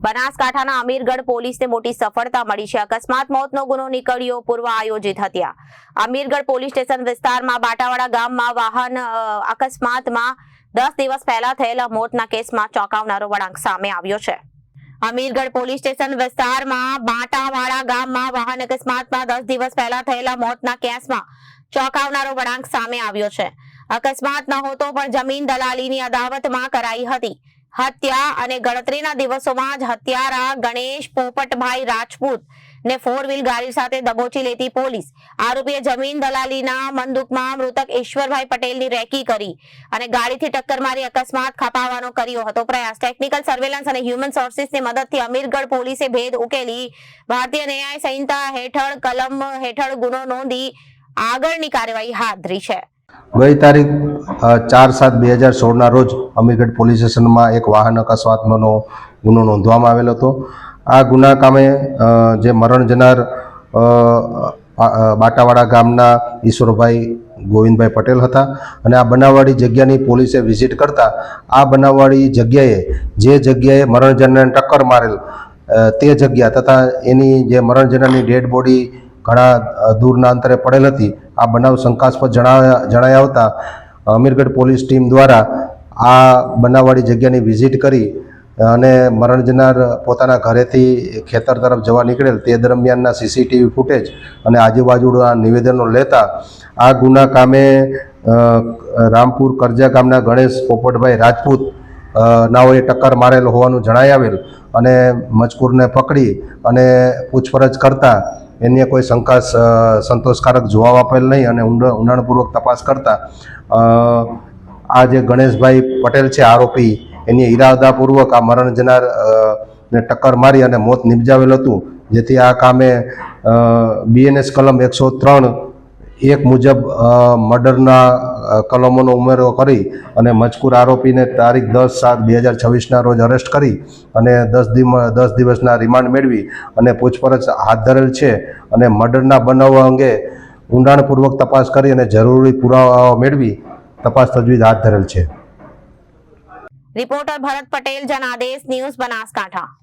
બનાસકાંઠાના અમીરગઢ પોલીસને મોટી સફળતા મળી છે। અકસ્માત મોતનો ગુનો નીકળ્યો પૂર્વ આયોજિત હત્યા। અમીરગઢ પોલીસ સ્ટેશન વિસ્તારમાં બાટાવાડા ગામમાં વાહન અકસ્માતમાં 10 દિવસ પહેલા થયેલા મોતના કેસમાં ચોંકાવનારો વળાંક સામે આવ્યો છે। અમીરગઢ પોલીસ સ્ટેશન વિસ્તારમાં બાટાવાડા ગામમાં વાહન અકસ્માતમાં 10 દિવસ પહેલા થયેલા મોતના કેસમાં ચોંકાવનારો વળાંક સામે આવ્યો છે। અકસ્માત ન હોતો પણ જમીન દલાલીની અદાવતમાં કરાઈ હતી હત્યા અને ગણતરીના દિવસોમાં જ હત્યારા ગણેશ પોપટભાઈ રાજપૂત ને 4 વ્હીલ ગાડી સાથે દબોચી લેતી પોલીસ આરોપીએ જમીન દલાલીના મંદુકમાં મૃતક ઈશ્વરભાઈ પટેલની રેકી કરી અને ગાડીથી ટક્કર મારી અકસ્માત ખપાવવાનો કર્યો હતો પ્રયાસ। ટેકનિકલ સર્વેલન્સ અને હ્યુમન સોર્સિસની મદદથી અમીરગઢ પોલીસે ભેદ ઉકેલી ભારતીય ન્યાય સંહિતા હેઠળ કલમ હેઠળ ગુનો નોંધી આગળની કાર્યવાહી હાથ ધરી છે। ગઈ તારીખ 4/7/2016 રોજ અમીરગઢ પોલીસ સ્ટેશનમાં એક વાહન અકસ્માતનો ગુનો નોંધવામાં આવેલ હતો। આ ગુના કામે જે મરણ જનાર બાટાવાડા ગામના ઈશ્વરભાઈ ગોવિંદભાઈ પટેલ હતા અને આ બનાવવાળી જગ્યાની પોલીસે વિઝિટ કરતા આ બનાવવાળી જગ્યાએ જે જગ્યાએ મરણ જનારને ટક્કર મારેલ તે જગ્યા તથા એની જે મરણ જનારની ડેડ બોડી ઘણા દૂરના અંતરે પડેલ હતી। આ બનાવ શંકાસ્પદ જણાઈ આવતા અમીરગઢ પોલીસ ટીમ દ્વારા આ બનાવવાળી જગ્યાની વિઝિટ કરી અને મરણ જનાર પોતાના ઘરેથી ખેતર તરફ જવા નીકળેલ તે દરમિયાનના સીસીટીવી ફૂટેજ અને આજુબાજુના નિવેદનો લેતા આ ગુના કામે રામપુર કરજા ગામના ગણેશ પોપટભાઈ રાજપૂત નાઓએ ટક્કર મારેલ હોવાનું જણાઈ આવેલ અને મજકૂરને પકડી અને પૂછપરછ કરતા એને કોઈ શંકા સંતોષકારક જોવા આપેલ નહીં અને ઊંડાણપૂર્વક તપાસ કરતા આ જે ગણેશભાઈ પટેલ છે આરોપી એની ઈરાદાપૂર્વક આ મરણ જનાર ને ટક્કર મારી અને મોત નિપજાવેલ હતું। જેથી આ કામે BNS કલમ 103(1) મુજબ મર્ડરના કલમોનો ઉમેરો કરી અને મજકૂર આરોપીને તારીખ 10/7/2026ના રોજ અરેસ્ટ કરી અને 10 દિવસના રિમાન્ડ મેળવી અને પૂછપરછ હાથ ધરેલ છે અને મર્ડરના બનાવ અંગે ઊંડાણપૂર્વક તપાસ કરી અને જરૂરી પુરાવા મેળવી તપાસ તજવીજ હાથ ધરેલ છે। રિપોર્ટર ભરત પટેલ, જનાદેશ ન્યૂઝ, બનાસકાંઠા।